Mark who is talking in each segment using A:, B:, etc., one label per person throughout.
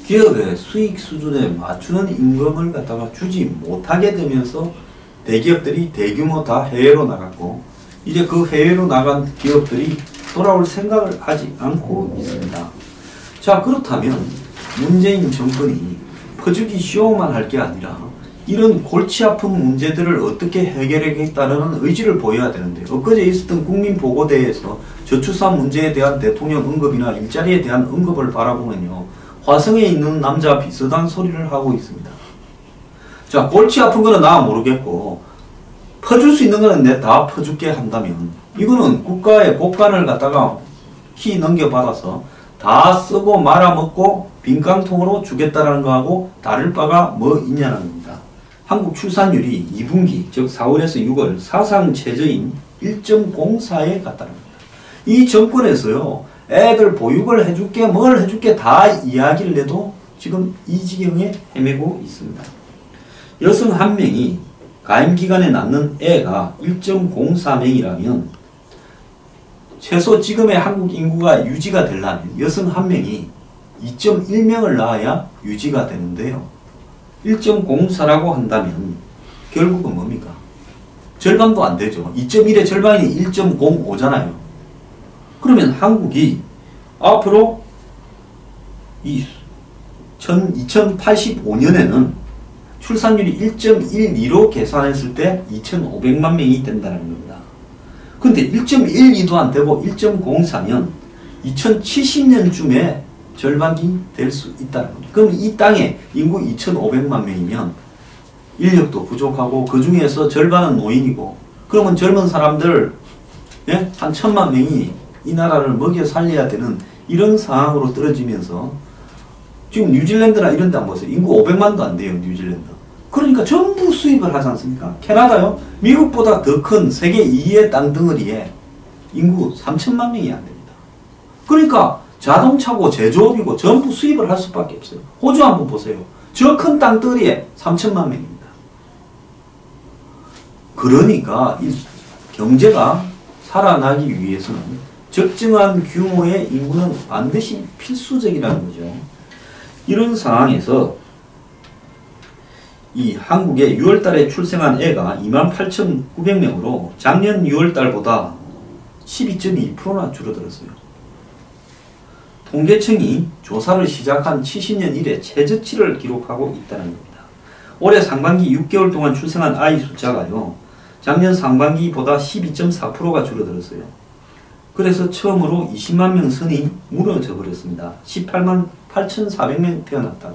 A: 기업의 수익 수준에 맞추는 임금을 갖다가 주지 못하게 되면서 대기업들이 대규모 다 해외로 나갔고, 이제 그 해외로 나간 기업들이 돌아올 생각을 하지 않고 있습니다. 자, 그렇다면 문재인 정권이 퍼주기 쇼만 할 게 아니라 이런 골치 아픈 문제들을 어떻게 해결하겠다는 의지를 보여야 되는데, 엊그제 있었던 국민보고대회에서 저출산 문제에 대한 대통령 언급이나 일자리에 대한 언급을 바라보면요, 화성에 있는 남자 비슷한 소리를 하고 있습니다. 자, 골치 아픈 거는 나 모르겠고 퍼줄 수 있는 거는 내 다 퍼줄게 한다면, 이거는 국가의 곳간을 갖다가 키 넘겨받아서 다 쓰고 말아먹고 빈깡통으로 주겠다라는 거하고 다를 바가 뭐 있냐는 겁니다. 한국 출산율이 2분기, 즉 4월에서 6월 사상 최저인 1.04에 갔다는 겁니다. 이 정권에서요, 애들 보육을 해줄게 뭘 해줄게 다 이야기를 해도 지금 이 지경에 헤매고 있습니다. 여성 한 명이 가임기간에 낳는 애가 1.04명이라면 최소 지금의 한국 인구가 유지가 되려면 여성 한 명이 2.1명을 낳아야 유지가 되는데요. 1.04라고 한다면 결국은 뭡니까? 절반도 안 되죠. 2.1의 절반이 1.05잖아요. 그러면 한국이 앞으로 2085년에는 출산율이 1.12로 계산했을 때 2,500만 명이 된다는 겁니다. 근데 1.12도 안 되고 1.04면 2070년쯤에 절반이 될 수 있다는 겁니다. 그럼 이 땅에 인구 2,500만 명이면 인력도 부족하고 그 중에서 절반은 노인이고, 그러면 젊은 사람들 한 1,000만 명이 이 나라를 먹여 살려야 되는 이런 상황으로 떨어지면서, 지금 뉴질랜드나 이런 데 한번 보세요. 인구 500만도 안 돼요, 뉴질랜드. 그러니까 전부 수입을 하지 않습니까? 캐나다요? 미국보다 더 큰 세계 2위의 땅덩어리에 인구 3천만 명이 안 됩니다. 그러니까 자동차고 제조업이고 전부 수입을 할 수밖에 없어요. 호주 한번 보세요. 저 큰 땅덩어리에 3천만 명입니다. 그러니까 이 경제가 살아나기 위해서는 적정한 규모의 인구는 반드시 필수적이라는 거죠. 이런 상황에서 이 한국에 6월달에 출생한 애가 28,900명으로 작년 6월달보다 12.2%나 줄어들었어요. 통계청이 조사를 시작한 70년 이래 최저치를 기록하고 있다는 겁니다. 올해 상반기 6개월 동안 출생한 아이 숫자가요, 작년 상반기보다 12.4%가 줄어들었어요. 그래서 처음으로 20만 명 선이 무너져 버렸습니다. 18만 8,400명 태어났다.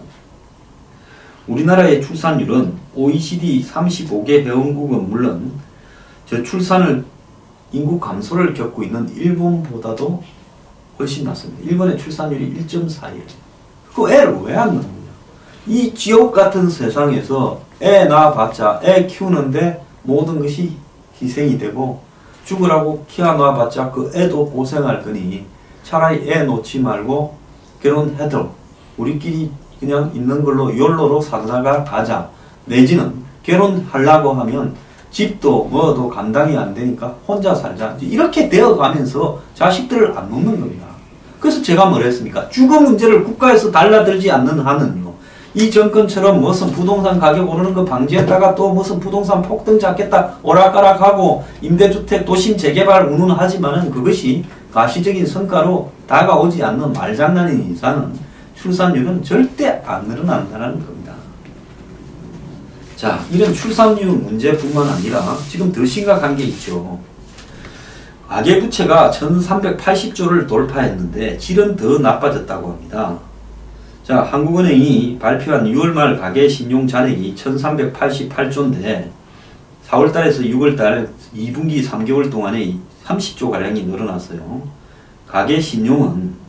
A: 우리나라의 출산율은 OECD 35개 회원국은 물론 저출산을 인구 감소를 겪고 있는 일본보다도 훨씬 낮습니다. 일본의 출산율이 1.4예요. 그 애를 왜 안 낳는 거냐? 이 지옥 같은 세상에서 애 낳아봤자 애 키우는데 모든 것이 희생이 되고, 죽으라고 키워놔봤자 그 애도 고생할 거니 차라리 애 놓지 말고 결혼해도 우리끼리 그냥 있는 걸로 욜로로 살다가 가자. 내지는 결혼하려고 하면 집도 뭐도 감당이 안 되니까 혼자 살자. 이렇게 되어가면서 자식들을 안 놓는 겁니다. 그래서 제가 뭐라 했습니까? 주거 문제를 국가에서 달라들지 않는 한은요, 이 정권처럼 무슨 부동산 가격 오르는 거 방지했다가 또 무슨 부동산 폭등 잡겠다 오락가락하고 임대주택 도심 재개발 운운하지만은 그것이 가시적인 성과로 다가오지 않는 말장난인 이상은 출산율은 절대 안 늘어난다는 겁니다. 자, 이런 출산율 문제뿐만 아니라 지금 더 심각한 게 있죠. 가계부채가 1380조를 돌파했는데 질은 더 나빠졌다고 합니다. 자, 한국은행이 발표한 6월 말 가계신용 잔액이 1388조인데 4월달에서 6월달 2분기 3개월 동안에 30조가량이 늘어났어요. 가계신용은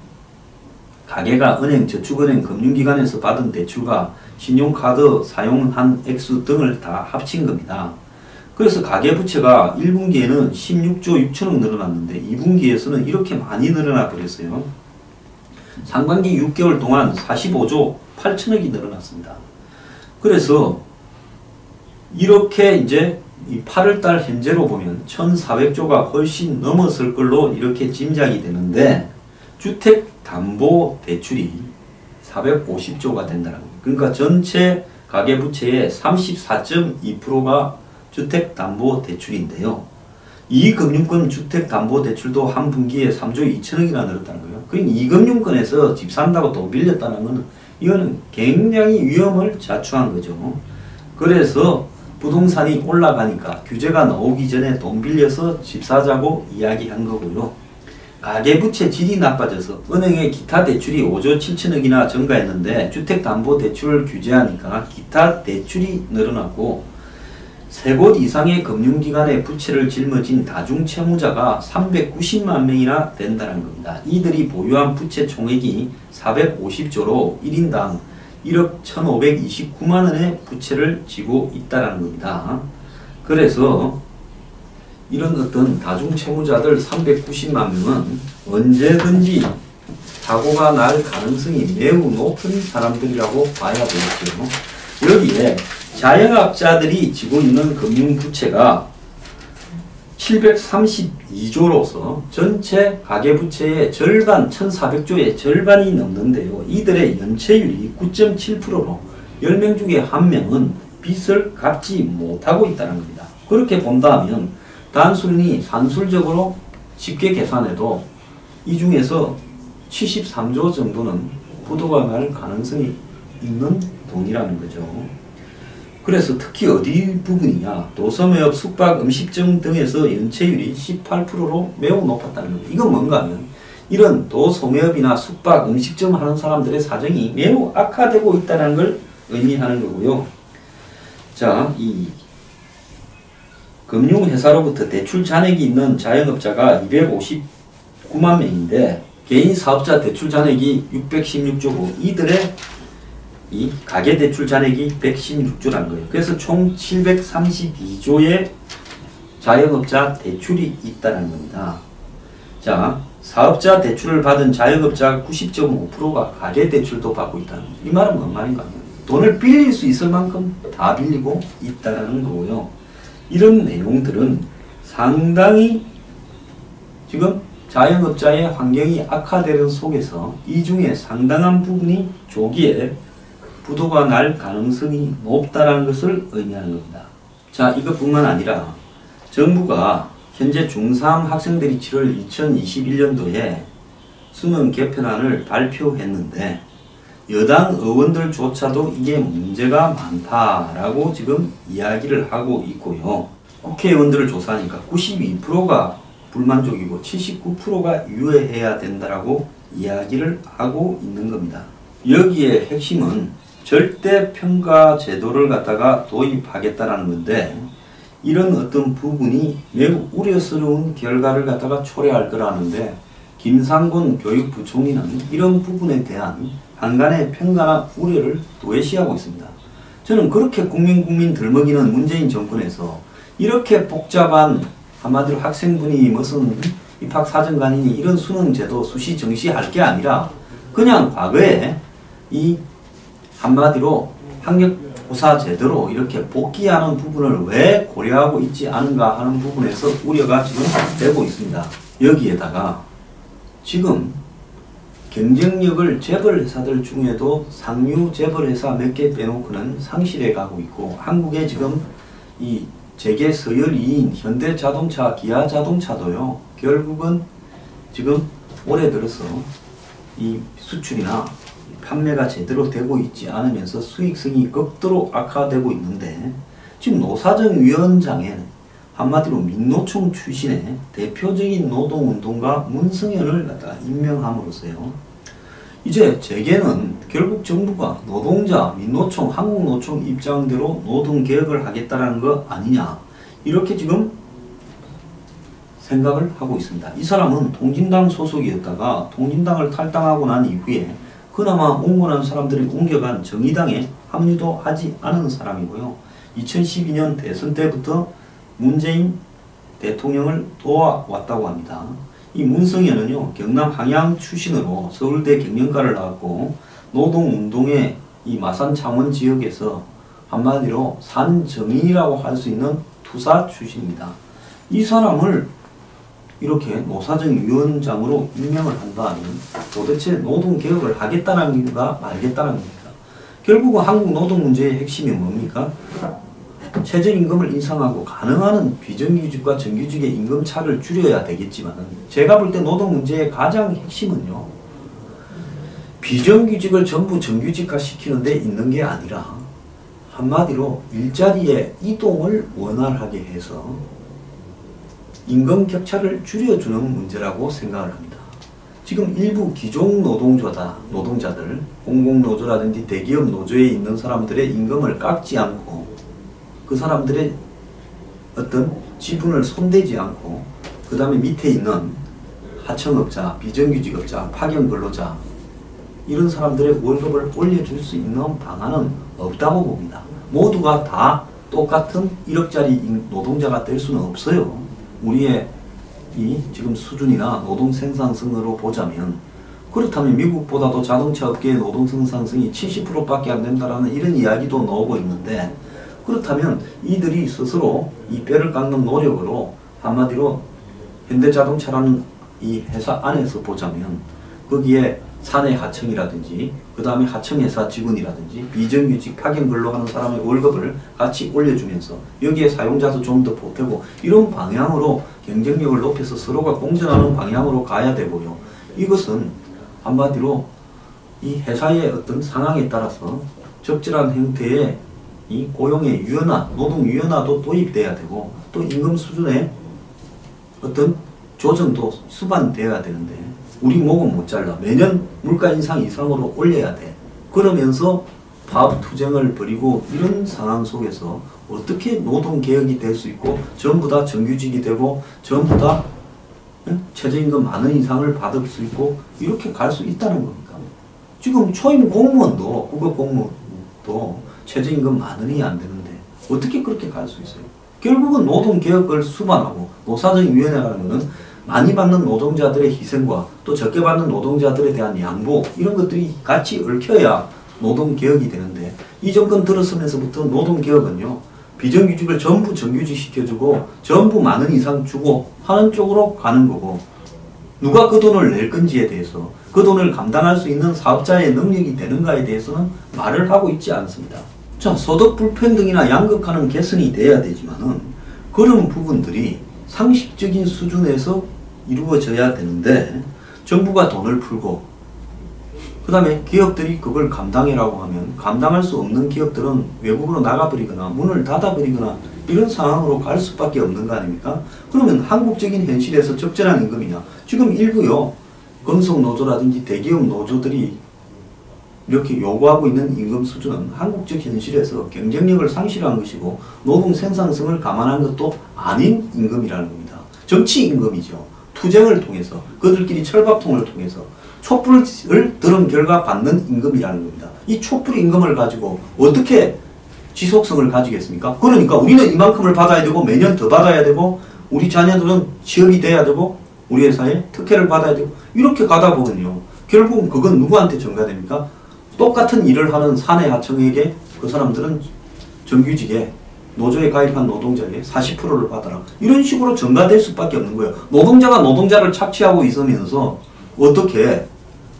A: 가계가 은행, 저축은행, 금융기관에서 받은 대출과 신용카드 사용한 액수 등을 다 합친 겁니다. 그래서 가계부채가 1분기에는 16조 6천억 늘어났는데 2분기에서는 이렇게 많이 늘어나 버렸어요. 상반기 6개월 동안 45조 8천억이 늘어났습니다. 그래서 이렇게 이제 이 8월달 현재로 보면 1,400조가 훨씬 넘었을 걸로 이렇게 짐작이 되는데, 주택담보대출이 450조가 된다는 거예요. 그러니까 전체 가계부채의 34.2%가 주택담보대출인데요. 이 금융권 주택담보대출도 한 분기에 3조 2천억이나 늘었다는 거예요. 그러니까 이 금융권에서 집 산다고 돈 빌렸다는 것은 이거는 굉장히 위험을 자초한 거죠. 그래서 부동산이 올라가니까 규제가 나오기 전에 돈 빌려서 집 사자고 이야기한 거고요. 가계부채 질이 나빠져서 은행에 기타 대출이 5조 7천억이나 증가했는데 주택담보대출을 규제하니까 기타 대출이 늘어났고 3곳 이상의 금융기관의 부채를 짊어진 다중채무자가 390만 명이나 된다는 겁니다. 이들이 보유한 부채 총액이 450조로 1인당 1억 1,529만 원의 부채를 지고 있다는 겁니다. 그래서 이런 어떤 다중채무자들 390만 명은 언제든지 사고가 날 가능성이 매우 높은 사람들이라고 봐야 되겠죠. 여기에 자영업자들이 지고 있는 금융부채가 732조로서 전체 가계부채의 절반, 1,400조의 절반이 넘는데요. 이들의 연체율이 9.7%로 10명 중에 1명은 빚을 갚지 못하고 있다는 겁니다. 그렇게 본다면 단순히 산술적으로 쉽게 계산해도 이 중에서 73조 정도는 부도가 날 가능성이 있는 돈이라는 거죠. 그래서 특히 어디 부분이냐, 도소매업, 숙박, 음식점 등에서 연체율이 18%로 매우 높았다는 겁니다. 이건 뭔가 하면 이런 도소매업이나 숙박, 음식점 하는 사람들의 사정이 매우 악화되고 있다는 걸 의미하는 거고요. 자, 이 금융회사로부터 대출 잔액이 있는 자영업자가 259만 명인데 개인 사업자 대출 잔액이 616조고 이들의 이 가계대출 잔액이 116조라는 거예요. 그래서 총 732조의 자영업자 대출이 있다는 겁니다. 자, 사업자 대출을 받은 자영업자 90.5%가 가계대출도 받고 있다는 거예요. 이 말은 뭔 말인가 하면 돈을 빌릴 수 있을 만큼 다 빌리고 있다는 거고요. 이런 내용들은 상당히 지금 자영업자의 환경이 악화되는 속에서 이 중에 상당한 부분이 조기에 부도가 날 가능성이 높다는 것을 의미하는 겁니다. 자, 이것뿐만 아니라 정부가 현재 중3 학생들이 치를 2021년도에 수능 개편안을 발표했는데 여당 의원들조차도 이게 문제가 많다라고 지금 이야기를 하고 있고요. 국회의원들을 조사하니까 92%가 불만족이고 79%가 유예해야 된다라고 이야기를 하고 있는 겁니다. 여기에 핵심은 절대평가 제도를 갖다가 도입하겠다는 건데 이런 어떤 부분이 매우 우려스러운 결과를 갖다가 초래할 거라는데 김상곤 교육부총리는 이런 부분에 대한 한간의 평가나 우려를 도외시하고 있습니다. 저는 그렇게 국민 들먹이는 문재인 정권에서 이렇게 복잡한 한마디로 학생분이 무슨 입학사정관이니 이런 수능제도 수시 정시할 게 아니라 그냥 과거에 이 한마디로 학력고사 제대로 이렇게 복귀하는 부분을 왜 고려하고 있지 않은가 하는 부분에서 우려가 지금 되고 있습니다. 여기에다가 지금 경쟁력을 재벌회사들 중에도 상류 재벌회사 몇 개 빼놓고는 상실해 가고 있고 한국에 지금 이 재계 서열 2인 현대자동차, 기아자동차도요 결국은 지금 올해 들어서 이 수출이나 판매가 제대로 되고 있지 않으면서 수익성이 극도로 악화되고 있는데 지금 노사정 위원장에 한마디로 민노총 출신의 대표적인 노동운동가 문성현을 갖다가 임명함으로써요. 이제 재계는 결국 정부가 노동자, 민노총, 한국노총 입장대로 노동개혁을 하겠다는 거 아니냐 이렇게 지금 생각을 하고 있습니다. 이 사람은 통진당 소속이었다가 통진당을 탈당하고 난 이후에 그나마 옹곤한 사람들이 옮겨간 정의당에 합류도 하지 않은 사람이고요. 2012년 대선 때부터 문재인 대통령을 도와왔다고 합니다. 이 문성현은요 경남 항양 출신으로 서울대 경영과를 나왔고 노동운동의 이 마산 창원 지역에서 한마디로 산정인이라고 할 수 있는 투사 출신입니다. 이 사람을 이렇게 노사정위원장으로 임명을 한다면 도대체 노동개혁을 하겠다는 건가 말겠다는 겁니다. 결국은 한국 노동 문제의 핵심이 뭡니까? 최저임금을 인상하고 가능한 비정규직과 정규직의 임금차를 줄여야 되겠지만 제가 볼 때 노동 문제의 가장 핵심은요. 비정규직을 전부 정규직화 시키는 데 있는 게 아니라 한마디로 일자리의 이동을 원활하게 해서 임금 격차를 줄여주는 문제라고 생각을 합니다. 지금 일부 기존 노동자들, 공공노조라든지 대기업 노조에 있는 사람들의 임금을 깎지 않고 그 사람들의 어떤 지분을 손대지 않고 그 다음에 밑에 있는 하청업자, 비정규직업자, 파견근로자 이런 사람들의 월급을 올려줄 수 있는 방안은 없다고 봅니다. 모두가 다 똑같은 1억짜리 노동자가 될 수는 없어요. 우리의 이 지금 수준이나 노동 생산성으로 보자면 그렇다면 미국보다도 자동차 업계의 노동 생산성이 70%밖에 안 된다라는 이런 이야기도 나오고 있는데 그렇다면 이들이 스스로 이 뼈를 깎는 노력으로 한마디로 현대자동차라는 이 회사 안에서 보자면 거기에 사내 하청이라든지 그 다음에 하청회사 직원이라든지 비정규직 파견 근로하는 사람의 월급을 같이 올려주면서 여기에 사용자도 좀 더 보태고 이런 방향으로 경쟁력을 높여서 서로가 공존하는 방향으로 가야 되고요. 이것은 한마디로 이 회사의 어떤 상황에 따라서 적절한 형태의 이 고용의 유연화, 노동 유연화도 도입돼야 되고 또 임금 수준의 어떤 조정도 수반돼야 되는데 우리 목은 못 잘라. 매년 물가 인상 이상으로 올려야 돼. 그러면서 파업 투쟁을 벌이고 이런 상황 속에서 어떻게 노동개혁이 될 수 있고 전부 다 정규직이 되고 전부 다 최저임금 10,000원 이상을 받을 수 있고 이렇게 갈 수 있다는 겁니까? 지금 초임 공무원도 국가 공무원도 최저임금 10,000원이 안 되는데 어떻게 그렇게 갈 수 있어요? 결국은 노동개혁을 수반하고 노사정위원회라는 것은 많이 받는 노동자들의 희생과 또 적게 받는 노동자들에 대한 양보 이런 것들이 같이 얽혀야 노동개혁이 되는데 이 정권 들어서면서부터 노동개혁은요 비정규직을 전부 정규직 시켜주고 전부 10,000원 이상 주고 하는 쪽으로 가는 거고 누가 그 돈을 낼 건지에 대해서 그 돈을 감당할 수 있는 사업자의 능력이 되는가에 대해서는 말을 하고 있지 않습니다. 자, 소득 불평등이나 양극화는 개선이 돼야 되지만은 그런 부분들이 상식적인 수준에서 이루어져야 되는데 정부가 돈을 풀고 그 다음에 기업들이 그걸 감당해라고 하면 감당할 수 없는 기업들은 외국으로 나가버리거나 문을 닫아버리거나 이런 상황으로 갈 수밖에 없는 거 아닙니까? 그러면 한국적인 현실에서 적절한 임금이냐? 지금 일부요 건설노조라든지 대기업 노조들이 이렇게 요구하고 있는 임금 수준은 한국적 현실에서 경쟁력을 상실한 것이고 노동 생산성을 감안한 것도 아닌 임금이라는 겁니다. 정치 임금이죠. 투쟁을 통해서 그들끼리 철밥통을 통해서 촛불을 들은 결과 받는 임금이라는 겁니다. 이 촛불 임금을 가지고 어떻게 지속성을 가지겠습니까? 그러니까 우리는 이만큼을 받아야 되고 매년 더 받아야 되고 우리 자녀들은 취업이 돼야 되고 우리 회사에 특혜를 받아야 되고 이렇게 가다 보면요. 결국은 그건 누구한테 전가됩니까? 똑같은 일을 하는 사내 하청에게 그 사람들은 정규직에 노조에 가입한 노동자에게 40%를 받아라. 이런 식으로 전가될 수밖에 없는 거예요. 노동자가 노동자를 착취하고 있으면서 어떻게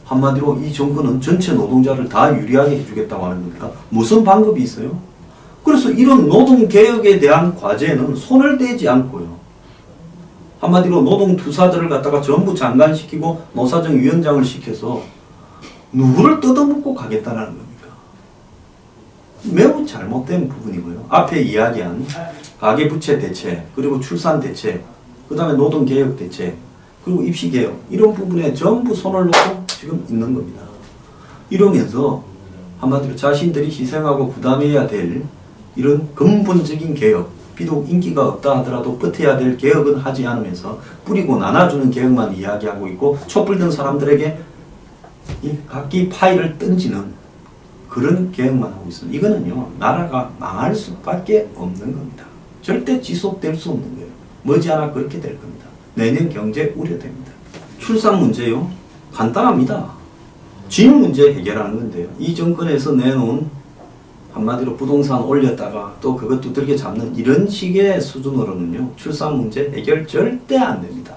A: 한마디로 이 정권은 전체 노동자를 다 유리하게 해주겠다고 하는 겁니까? 무슨 방법이 있어요? 그래서 이런 노동개혁에 대한 과제는 손을 떼지 않고요. 한마디로 노동투사들을 갖다가 전부 장관시키고 노사정위원장을 시켜서 누구를 뜯어먹고 가겠다는 겁니까? 매우 잘못된 부분이고요. 앞에 이야기한 가계부채 대책, 그리고 출산 대책, 그 다음에 노동개혁 대책, 그리고 입시개혁 이런 부분에 전부 손을 놓고 지금 있는 겁니다. 이러면서 한마디로 자신들이 희생하고 부담해야 될 이런 근본적인 개혁, 비록 인기가 없다 하더라도 버텨야 될 개혁은 하지 않으면서 뿌리고 나눠주는 개혁만 이야기하고 있고 촛불 든 사람들에게 이 각기 파일을 던지는 그런 개혁만 하고 있습니다. 이거는요 나라가 망할 수밖에 없는 겁니다. 절대 지속될 수 없는 거예요. 머지않아 그렇게 될 겁니다. 내년 경제 우려됩니다. 출산 문제요 간단합니다. 집 문제 해결하는 건데요. 이 정권에서 내놓은 한마디로 부동산 올렸다가 또 그것 두들겨 잡는 이런 식의 수준으로는요 출산 문제 해결 절대 안 됩니다.